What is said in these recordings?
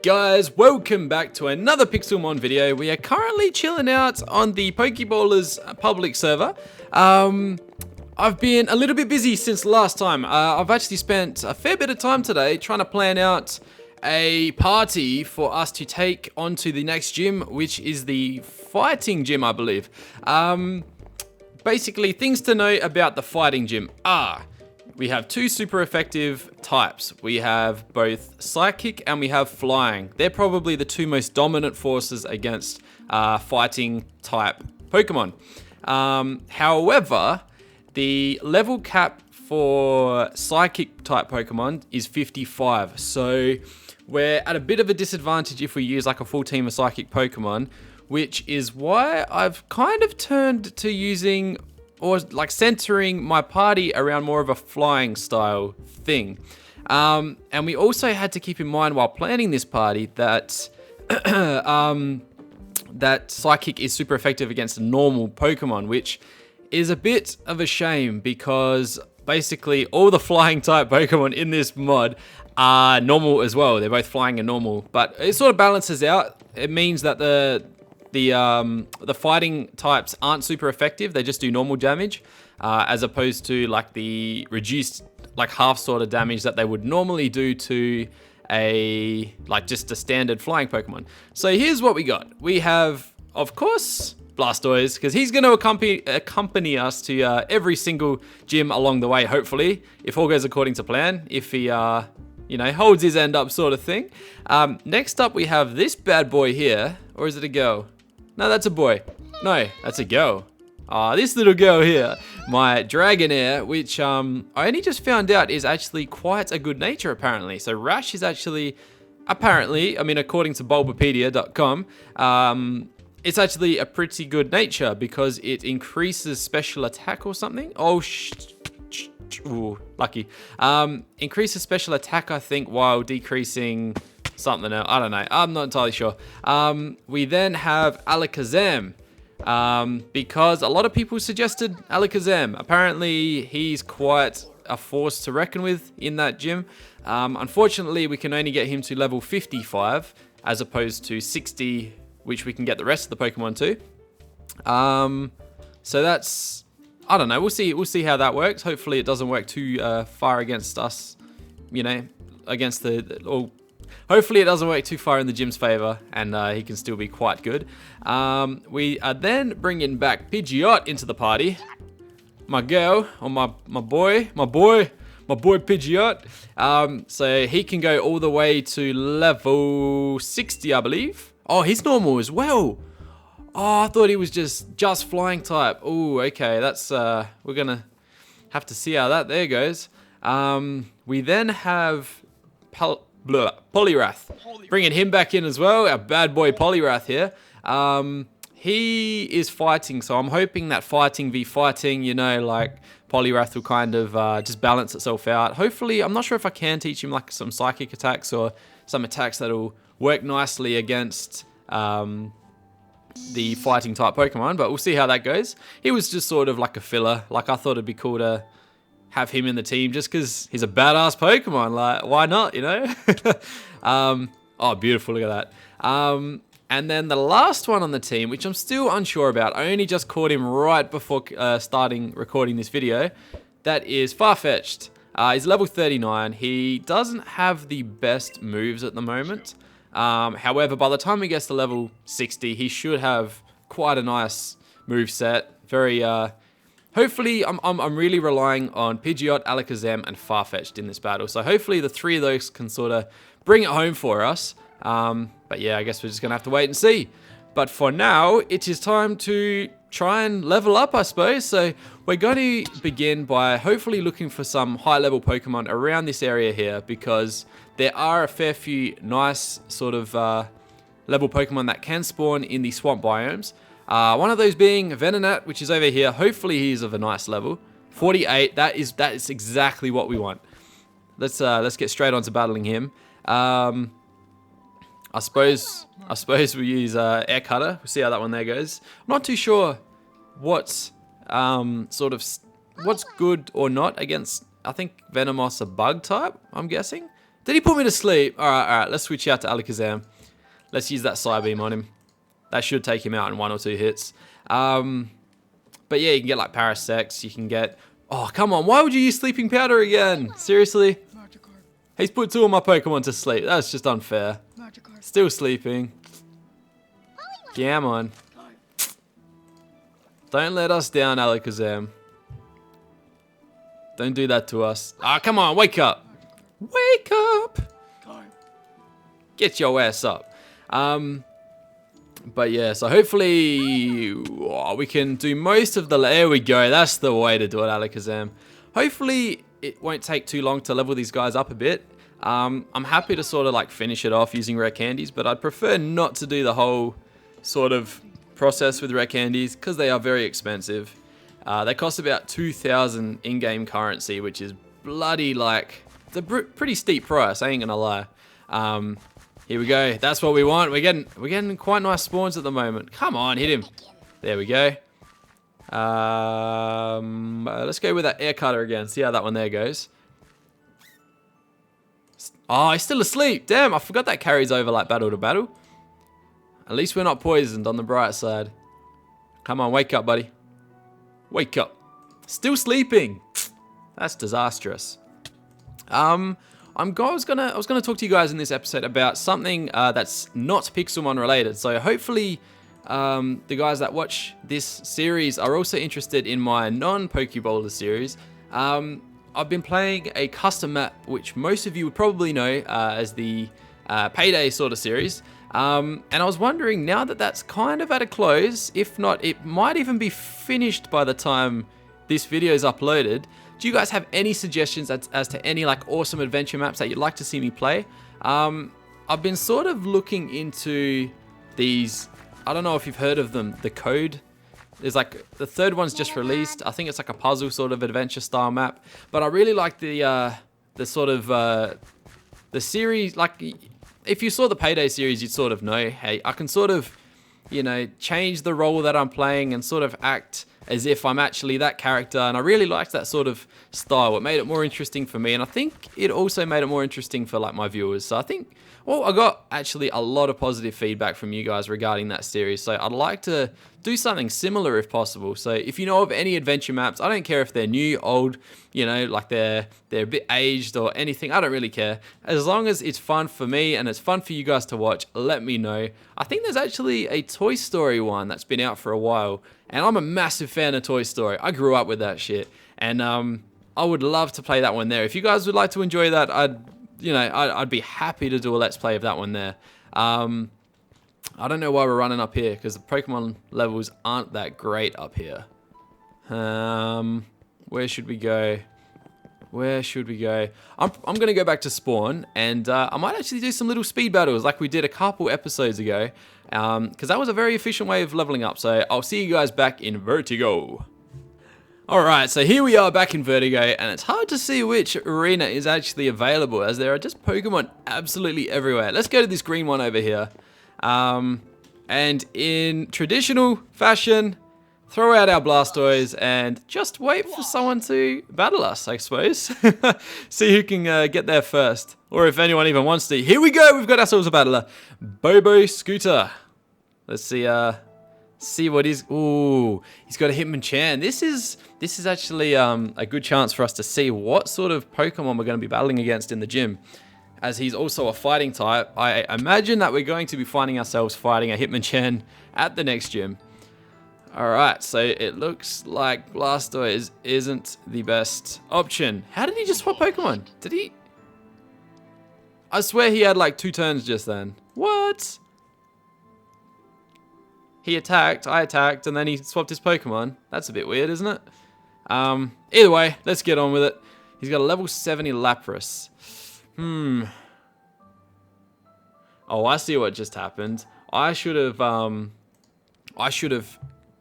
Guys, welcome back to another Pixelmon video. We are currently chilling out on the Pokeballers public server. I've been a little bit busy since last time. I've actually spent a fair bit of time today trying to plan out a party for us to take onto the next gym, which is the fighting gym, I believe. Basically, things to know about the fighting gym are: we have two super effective types. We have both Psychic and we have Flying. They're probably the two most dominant forces against fighting type Pokemon. However, the level cap for Psychic type Pokemon is 55. So we're at a bit of a disadvantage if we use like a full team of Psychic Pokemon, which is why I've kind of turned to using or like centering my party around more of a flying style thing. And we also had to keep in mind while planning this party that that Psychic is super effective against normal Pokemon, which is a bit of a shame because basically all the flying type Pokemon in this mod are normal as well. They're both flying and normal, but it sort of balances out. It means that the fighting types aren't super effective. They just do normal damage, as opposed to like the reduced, like half sort of damage that they would normally do to just a standard flying Pokemon. So here's what we got. We have, of course, Blastoise, because he's going to accompany us to every single gym along the way, hopefully, if all goes according to plan, if he holds his end up sort of thing. Next up, we have this bad boy here. Or is it a girl? No, that's a boy. No, that's a girl. This little girl here, my Dragonair, which I only just found out is actually quite a good nature apparently. So Rash is actually, apparently, I mean according to bulbapedia.com, it's actually a pretty good nature because it increases special attack or something. Oh, ooh, lucky. Increases special attack, I think, while decreasing something else. I don't know. I'm not entirely sure. We then have Alakazam, because a lot of people suggested Alakazam. Apparently, he's quite a force to reckon with in that gym. Unfortunately, we can only get him to level 55 as opposed to 60, which we can get the rest of the Pokemon to. So that's, I don't know. We'll see how that works. Hopefully, it doesn't work too far against us. Against hopefully it doesn't work too far in the gym's favor, and he can still be quite good. We are then bringing back Pidgeot into the party. My girl, or my boy Pidgeot. So he can go all the way to level 60, I believe. Oh, he's normal as well. Oh, I thought he was just flying type. Oh, okay. That's we're gonna have to see how that there goes. We then have Poliwrath. Bringing him back in as well. Our bad boy Poliwrath here. He is fighting, so I'm hoping that fighting v fighting, like Poliwrath will kind of just balance itself out. Hopefully, I'm not sure if I can teach him like some psychic attacks or some attacks that'll work nicely against the fighting type Pokemon, but we'll see how that goes. He was just sort of like a filler. Like, I thought it'd be cool to have him in the team just because he's a badass Pokemon. Like, why not, Oh, beautiful, look at that. And then the last one on the team, which I'm still unsure about, I only just caught him right before starting recording this video, that is Farfetch'd. He's level 39. He doesn't have the best moves at the moment. However, by the time he gets to level 60, he should have quite a nice move set. Very, hopefully, I'm really relying on Pidgeot, Alakazam, and Farfetch'd in this battle. So hopefully the three of those can sort of bring it home for us. But yeah, I guess we're just going to have to wait and see. But for now, it is time to try and level up, I suppose. So we're going to begin by hopefully looking for some high-level Pokemon around this area here, because there are a fair few nice sort of level Pokemon that can spawn in the swamp biomes. One of those being Venonat, which is over here. Hopefully he's of a nice level. 48, that is exactly what we want. Let's get straight on to battling him. I suppose we use Air Cutter. We'll see how that one there goes. I'm not too sure what's what's good or not against. I think Venomoth's a bug type, I'm guessing. Did he put me to sleep? Alright, let's switch out to Alakazam. Let's use that Psybeam on him. That should take him out in 1 or 2 hits. But yeah, you can get like Parasect, you can get... Oh, come on, why would you use Sleeping Powder again? Seriously? He's put 2 of my Pokemon to sleep. That's just unfair. Still sleeping. Come on. Don't let us down, Alakazam. Don't do that to us. Ah, come on, wake up. Wake up. Get your ass up. But yeah, so hopefully we can do most of the... There we go. That's the way to do it, Alakazam. Hopefully it won't take too long to level these guys up a bit. I'm happy to sort of like finish it off using rare candies, but I'd prefer not to do the whole sort of process with rare candies because they are very expensive. They cost about 2,000 in-game currency, which is bloody like... It's a pretty steep price, I ain't gonna lie. Here we go. That's what we want. We're getting quite nice spawns at the moment. Come on, hit him. There we go. Let's go with that air cutter again. See how that one there goes. Oh, he's still asleep. Damn, I forgot that carries over like battle to battle. At least we're not poisoned on the bright side. Come on, wake up, buddy. Wake up. Still sleeping. That's disastrous. I was gonna talk to you guys in this episode about something that's not Pixelmon related. So hopefully, the guys that watch this series are also interested in my non-Pokeballers series. I've been playing a custom map, which most of you would probably know as the Payday sort of series. And I was wondering, now that that's kind of at a close, if not, it might even be finished by the time this video is uploaded. Do you guys have any suggestions as to any like awesome adventure maps that you'd like to see me play? I've been sort of looking into these, I don't know if you've heard of them, the Code. There's like, the 3rd one's just released. I think it's like a puzzle sort of adventure style map. But I really like the sort of, the series, like, if you saw the Payday series, you'd sort of know, hey, I can sort of, you know, change the role that I'm playing and sort of act as if I'm actually that character, and I really liked that sort of style. It made it more interesting for me, and I think it also made it more interesting for like my viewers. So I think, well, I got actually a lot of positive feedback from you guys regarding that series, so I'd like to do something similar if possible. So if you know of any adventure maps, I don't care if they're new, old, you know, like they're a bit aged or anything, I don't really care. As long as it's fun for me and it's fun for you guys to watch, let me know. I think there's actually a Toy Story one that's been out for a while, and I'm a massive fan of Toy Story. I grew up with that shit, and I would love to play that one there. If you guys would like to enjoy that, I'd be happy to do a Let's Play of that one there. I don't know why we're running up here, because the Pokemon levels aren't that great up here. Where should we go? Where should we go? I'm going to go back to spawn, and I might actually do some little speed battles like we did a couple episodes ago, because that was a very efficient way of leveling up. So I'll see you guys back in Vertigo. Alright, so here we are back in Vertigo, and it's hard to see which arena is actually available, as there are just Pokemon absolutely everywhere. Let's go to this green one over here. And in traditional fashion, throw out our Blastoise and just wait for someone to battle us, I suppose. See who can get there first, or if anyone even wants to. Here we go, we've got ourselves a battler. Bobo Scooter. Let's see what he's... Ooh, he's got a Hitmonchan. This is actually a good chance for us to see what sort of Pokemon we're going to be battling against in the gym. As he's also a fighting type, I imagine that we're going to be finding ourselves fighting a Hitmonchan at the next gym. Alright, so it looks like Blastoise isn't the best option. How did he just swap Pokemon? Did he? I swear he had like 2 turns just then. What? He attacked, I attacked, and then he swapped his Pokemon. That's a bit weird, isn't it? Either way, let's get on with it. He's got a level 70 Lapras. Oh, I see what just happened. I should have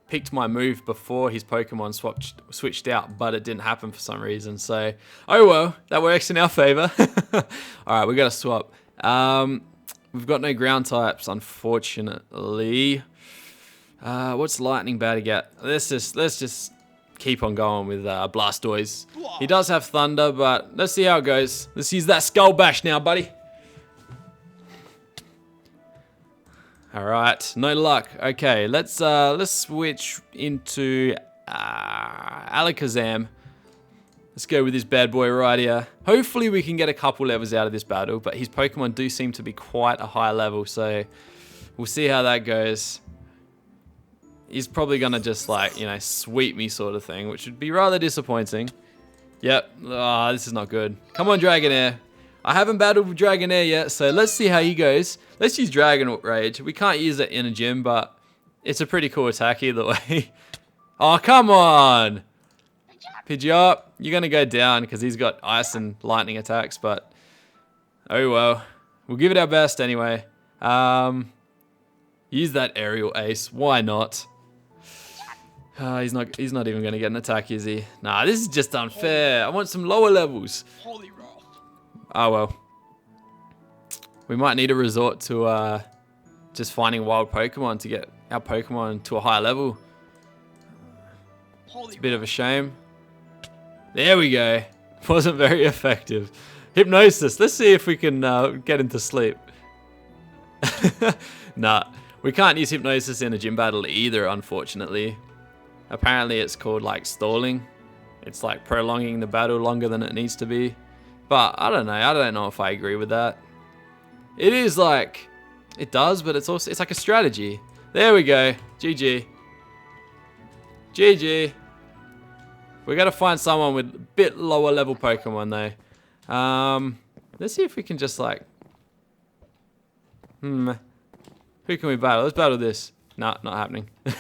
picked my move before his Pokemon switched out, but it didn't happen for some reason. So, oh well, that works in our favor. All right, we got to swap. We've got no ground types, unfortunately. What's lightning bad to get? Let's just keep on going with Blastoise. He does have Thunder, but let's see how it goes. Let's use that Skull Bash now, buddy. Alright, no luck. Okay, let's switch into Alakazam. Let's go with this bad boy right here. Hopefully we can get a couple levels out of this battle, but his Pokemon do seem to be quite a high level, so we'll see how that goes. He's probably gonna just like, you know, sweep me sort of thing, which would be rather disappointing. Yep, this is not good. Come on, Dragonair. I haven't battled with Dragonair yet, so let's see how he goes. Let's use Dragon Rage. We can't use it in a gym, but it's a pretty cool attack either way. Oh, come on! Pidgeot, you're going to go down because he's got ice and lightning attacks, but oh well. We'll give it our best anyway. Use that aerial ace. Why not? He's not even going to get an attack, is he? Nah, this is just unfair. I want some lower levels. Oh well. We might need to resort to just finding wild Pokemon to get our Pokemon to a higher level. It's a bit of a shame. There we go. Wasn't very effective. Hypnosis. Let's see if we can get him to sleep. Nah, we can't use Hypnosis in a gym battle either, unfortunately. Apparently it's called like stalling. It's like prolonging the battle longer than it needs to be. But I don't know. I don't know if I agree with that. It is like, it does, but it's also, it's like a strategy. There we go. GG. GG. We got to find someone with a bit lower level Pokemon though. Let's see if we can just like, who can we battle? Let's battle this. No, not happening. Who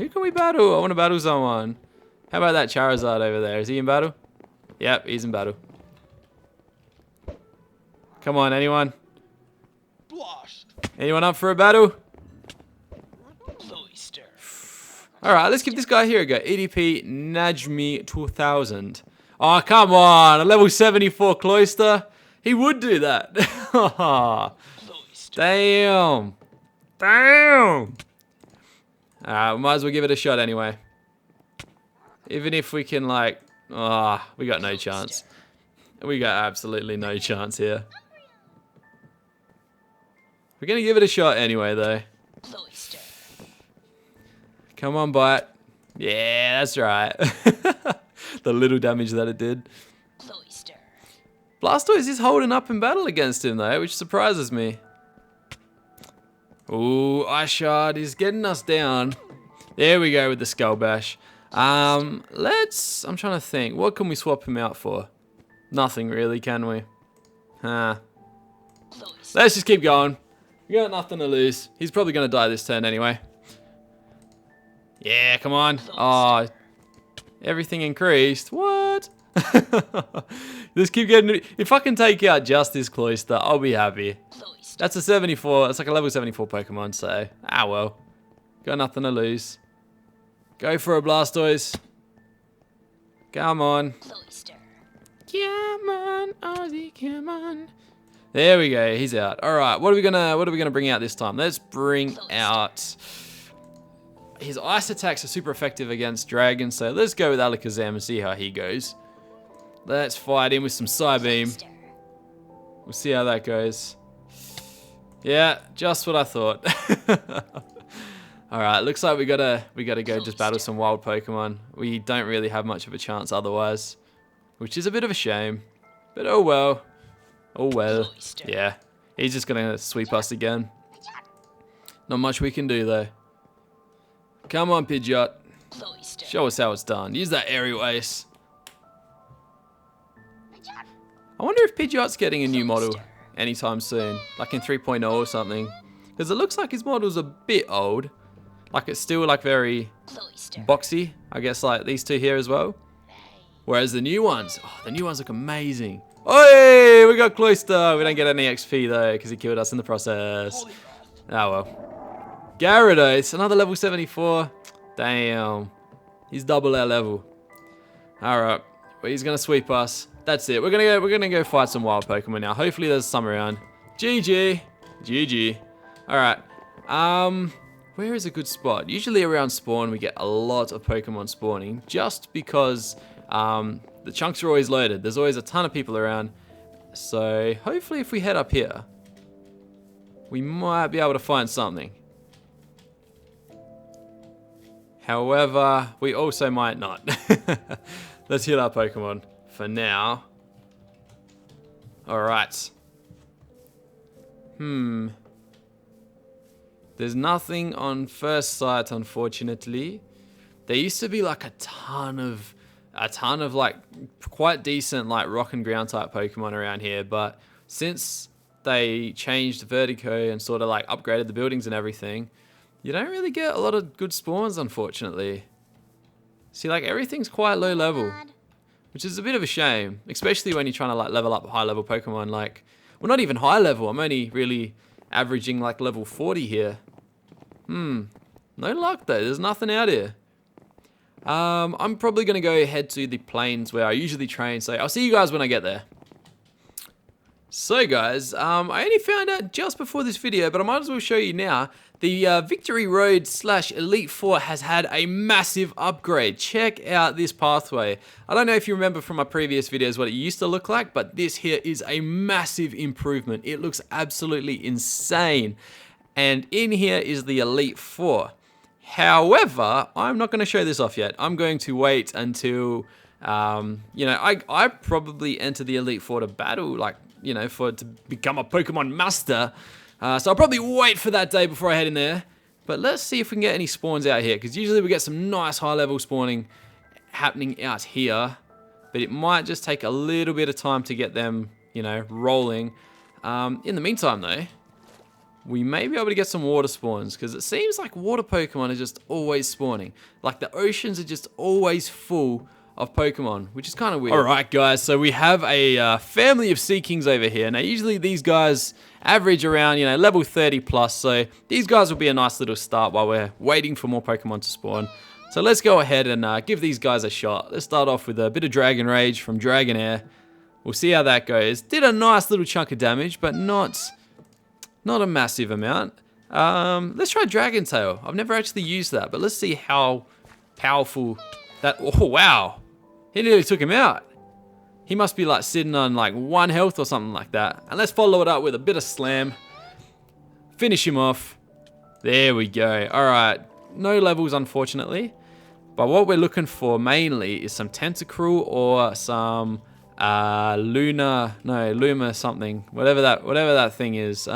can we battle? I want to battle someone. How about that Charizard over there? Is he in battle? Yep, he's in battle. Come on, anyone? Anyone up for a battle? Alright, let's give this guy here a go. EDP Najmi 2000. Oh, come on. A level 74 Cloyster. He would do that. Damn. Damn. Alright, we might as well give it a shot anyway. Even if we can, like... we got no chance. We got absolutely no chance here. We're going to give it a shot anyway, though. Come on, bite. Yeah, that's right. The little damage that it did. Blastoise is holding up in battle against him, though, which surprises me. Ooh, Ice Shard is getting us down. There we go with the Skull Bash. I'm trying to think. What can we swap him out for? Nothing really, can we? Let's just keep going. We got nothing to lose. He's probably going to die this turn anyway. Yeah, come on. Oh, everything increased. What? Just keep getting... If I can take out just this Cloyster, I'll be happy. That's a 74. It's like a level 74 Pokemon, so... well. Got nothing to lose. Go for a Blastoise. Come on. Come on, Ozzy, come on. There we go. He's out. All right. What are we gonna bring out this time? Let's bring out... His ice attacks are super effective against dragons, so let's go with Alakazam and see how he goes. Let's fight him with some Psybeam. We'll see how that goes. Yeah, just what I thought. Alright, looks like we gotta go just battle some wild Pokemon. We don't really have much of a chance otherwise, which is a bit of a shame. But oh well. Oh well. Yeah, he's just gonna sweep us again. Not much we can do though. Come on, Pidgeot. Show us how it's done. Use that aerial ace. I wonder if Pidgeot's getting a new model anytime soon, like in 3.0 or something. Because it looks like his model's a bit old. Like it's still like very boxy. I guess like these two here as well. Whereas the new ones, the new ones look amazing. Oi, we got Cloyster. We don't get any XP though because he killed us in the process. Oh well. Gyarados, another level 74. Damn. He's double our level. Alright. Well, he's gonna sweep us. That's it. We're gonna go fight some wild Pokemon now. Hopefully there's some around. GG. GG. Alright. Where is a good spot? Usually around spawn we get a lot of Pokemon spawning just because the chunks are always loaded. There's always a ton of people around. So hopefully if we head up here, we might be able to find something. However, we also might not. Let's heal our Pokemon for now. Alright. There's nothing on first sight, unfortunately. There used to be like a ton of like quite decent like rock and ground type Pokemon around here, but since they changed Vertigo and sort of like upgraded the buildings and everything, you don't really get a lot of good spawns, unfortunately. See, like everything's quite low level, which is a bit of a shame, especially when you're trying to like level up high level Pokemon. Like, well, not even high level. I'm only really averaging like level 40 here. No luck though. There's nothing out here. I'm probably gonna go head to the plains where I usually train. So I'll see you guys when I get there. So guys, I only found out just before this video, but I might as well show you now. The Victory Road / Elite Four has had a massive upgrade. Check out this pathway. I don't know if you remember from my previous videos what it used to look like, but this here is a massive improvement. It looks absolutely insane. And in here is the Elite Four. However, I'm not going to show this off yet. I'm going to wait until, you know, I probably enter the Elite Four to battle, like, you know, to become a Pokemon Master. So I'll probably wait for that day before I head in there. But let's see if we can get any spawns out here, because usually we get some nice high level spawning happening out here. But it might just take a little bit of time to get them, you know, rolling. In the meantime though, we may be able to get some water spawns, because it seems like water Pokemon are just always spawning. Like the oceans are just always full of Pokemon, which is kind of weird. Alright guys, so we have a family of Sea Kings over here. Now usually these guys average around, you know, level 30 plus, so these guys will be a nice little start while we're waiting for more Pokemon to spawn. So let's go ahead and give these guys a shot. Let's start off with a bit of Dragon Rage from Dragonair. We'll see how that goes. Did a nice little chunk of damage, but not a massive amount. Let's try Dragon Tail. I've never actually used that, but let's see how powerful that... Oh, wow. He nearly took him out. He must be like sitting on like 1 health or something like that. And let's follow it up with a bit of Slam. Finish him off. There we go. Alright. No levels, unfortunately. But what we're looking for mainly is some Tentacruel or some Luma something. Whatever that thing is.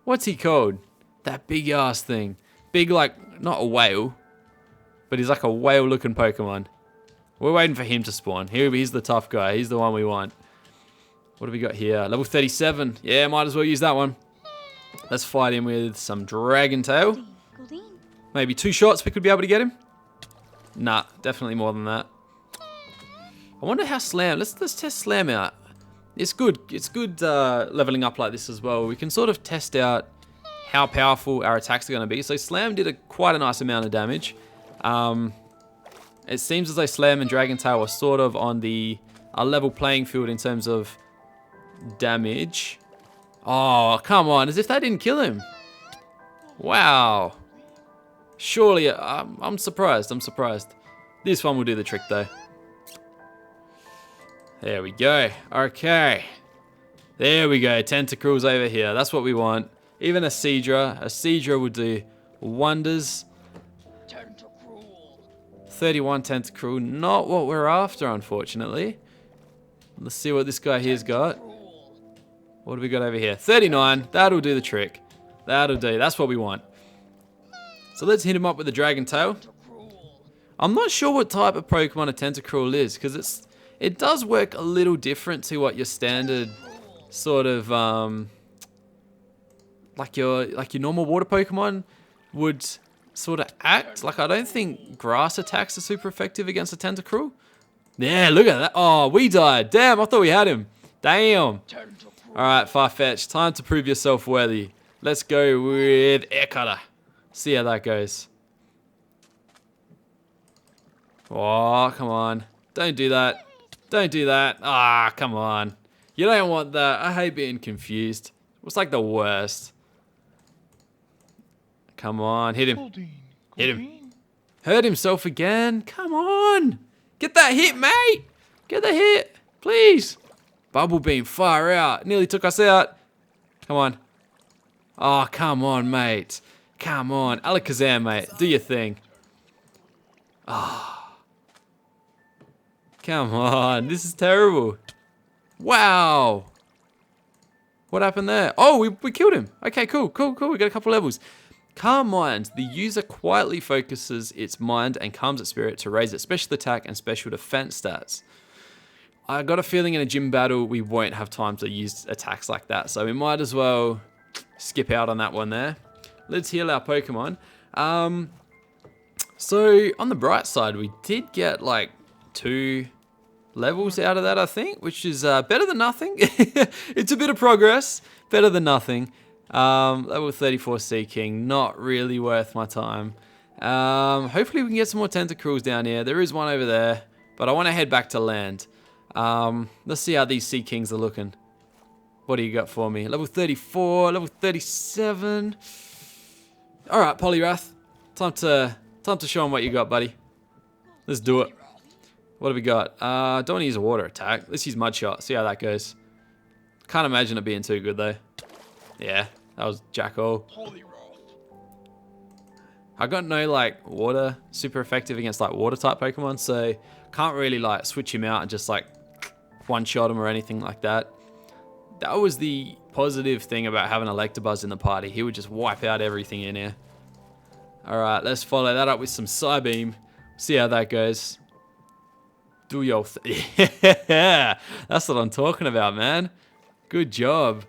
What's he called? That big ass thing. Big, like, not a whale, but he's like a whale looking Pokemon. We're waiting for him to spawn. He's the tough guy. He's the one we want. What do we got here? Level 37. Yeah, might as well use that one. Let's fight him with some Dragon Tail. Maybe 2 shots we could be able to get him. Nah, definitely more than that. I wonder how Slam... Let's test Slam out. It's good. It's good leveling up like this as well. We can sort of test out how powerful our attacks are going to be. So Slam did quite a nice amount of damage. It seems as though Slam and Dragon Tail are sort of on a level playing field in terms of damage. Oh, come on. As if that didn't kill him. Wow. Surely, I'm surprised. I'm surprised. This one will do the trick though. There we go. Okay. There we go. Tentacruel's over here. That's what we want. Even a Seadra. A Seadra would do wonders. 31 Tentacruel. Not what we're after, unfortunately. Let's see what this guy here's got. What do we got over here? 39. That'll do the trick. That'll do. That's what we want. So let's hit him up with the Dragon Tail. I'm not sure what type of Pokemon a Tentacruel is, because it does work a little different to what your standard sort of like your normal water Pokemon would sort of act. Like, I don't think grass attacks are super effective against a Tentacruel. Yeah, look at that. Oh, we died. Damn, I thought we had him. Damn. Alright, Farfetch'd. Time to prove yourself worthy. Let's go with Air Cutter. See how that goes. Oh, come on. Don't do that. Don't do that. Ah, come on. You don't want that. I hate being confused. It's like the worst. Come on, hit him. Hit him. Hurt himself again. Come on. Get that hit, mate. Get the hit, please. Bubble Beam, far out. Nearly took us out. Come on. Oh, come on, mate. Come on. Alakazam, mate. Do your thing. Ah. Oh. Come on. This is terrible. Wow. What happened there? Oh, we killed him. Okay, cool. We got a couple levels. Calm Mind. The user quietly focuses its mind and calms its spirit to raise its special attack and special defense stats. I got a feeling in a gym battle we won't have time to use attacks like that, so we might as well skip out on that one there. Let's heal our Pokemon. So on the bright side, we did get like 2 levels out of that, I think, which is better than nothing. It's a bit of progress, better than nothing. Level 34 Sea King, not really worth my time. Hopefully we can get some more Tentacruels down here. There is one over there, but I want to head back to land. Let's see how these Sea Kings are looking. What do you got for me? Level 34, level 37. Alright, Poliwrath. Time to show him what you got, buddy. Let's do it. What have we got? Don't want to use a water attack. Let's use Mud Shot. See how that goes. Can't imagine it being too good, though. Yeah, that was jack-all. I got no, like, water super effective against, like, water-type Pokemon, so can't really, like, switch him out and just, like, one-shot him or anything like that. That was the positive thing about having Electabuzz in the party. He would just wipe out everything in here. Alright, let's follow that up with some Psybeam. See how that goes. Do your thing. Yeah, that's what I'm talking about, man. Good job.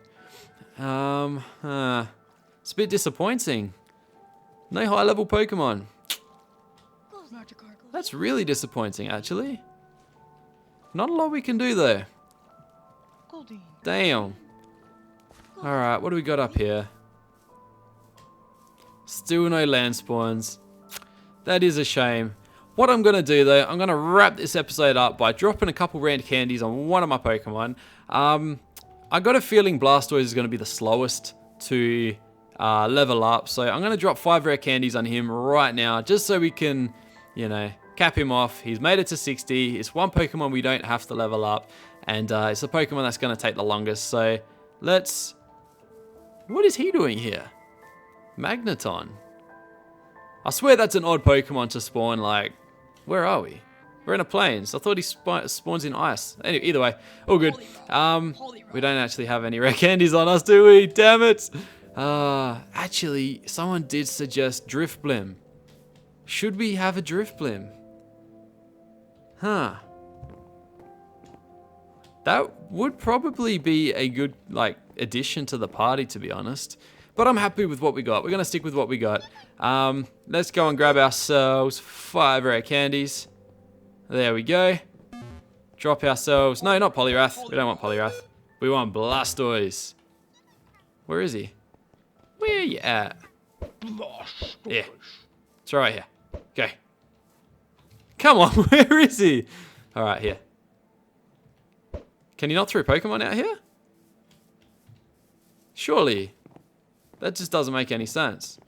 It's a bit disappointing. No high-level Pokemon. That's really disappointing, actually. Not a lot we can do, though. Damn. Alright, what do we got up here? Still no land spawns. That is a shame. What I'm going to do, though, I'm going to wrap this episode up by dropping a couple rare candies on one of my Pokemon. I got a feeling Blastoise is going to be the slowest to level up. So I'm going to drop 5 rare candies on him right now, just so we can, you know, cap him off. He's made it to 60. It's one Pokemon we don't have to level up. And it's a Pokemon that's going to take the longest. So let's... What is he doing here? Magneton. I swear that's an odd Pokemon to spawn, like... Where are we? We're in a plains. I thought he spawns in ice. Anyway, either way, all good. We don't actually have any rare candies on us, do we? Damn it. Actually, someone did suggest Drifblim. Should we have a Drifblim? Huh. That would probably be a good, like, addition to the party, to be honest. But I'm happy with what we got. We're going to stick with what we got. Let's go and grab ourselves 5 rare candies. There we go. Drop ourselves... No, not Poliwrath. We don't want Poliwrath. We want Blastoise. Where is he? Where you at? Yeah. It's right here. Go. Come on, where is he? Alright, here. Can you not throw Pokemon out here? Surely. That just doesn't make any sense.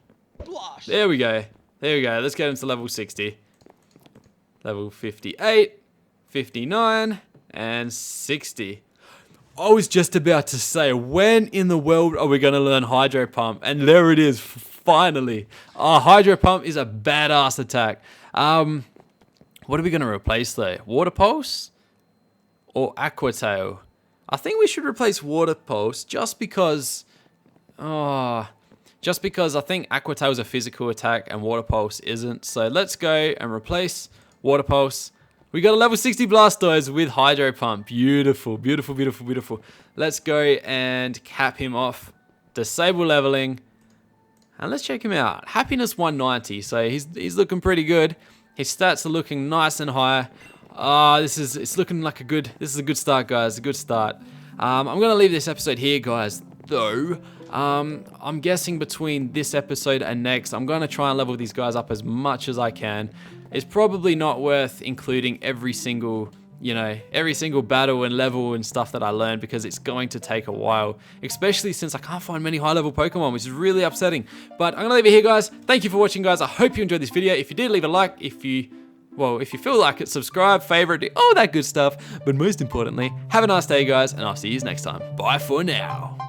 There we go. There we go. Let's get him to level 60. Level 58, 59, and 60. I was just about to say, when in the world are we going to learn Hydro Pump? And there it is, finally. Hydro Pump is a badass attack. What are we going to replace though? Water Pulse? Or Aqua Tail? I think we should replace Water Pulse just because... just because I think Aqua Tail is a physical attack and Water Pulse isn't. So let's go and replace Water Pulse. We got a level 60 Blastoise with Hydro Pump. Beautiful, beautiful, beautiful, beautiful. Let's go and cap him off. Disable leveling. And let's check him out. Happiness 190. So he's looking pretty good. His stats are looking nice and high. It's looking like this is a good start, guys. A good start. I'm going to leave this episode here, guys, though. I'm guessing between this episode and next, I'm going to try and level these guys up as much as I can. It's probably not worth including every single, you know, every single battle and level and stuff that I learned, because it's going to take a while, especially since I can't find many high-level Pokemon, which is really upsetting. But I'm gonna leave it here, guys. Thank you for watching, guys. I hope you enjoyed this video. If you did, leave a like. If you feel like it, subscribe, favorite, all that good stuff. But most importantly, have a nice day, guys, and I'll see you next time. Bye for now.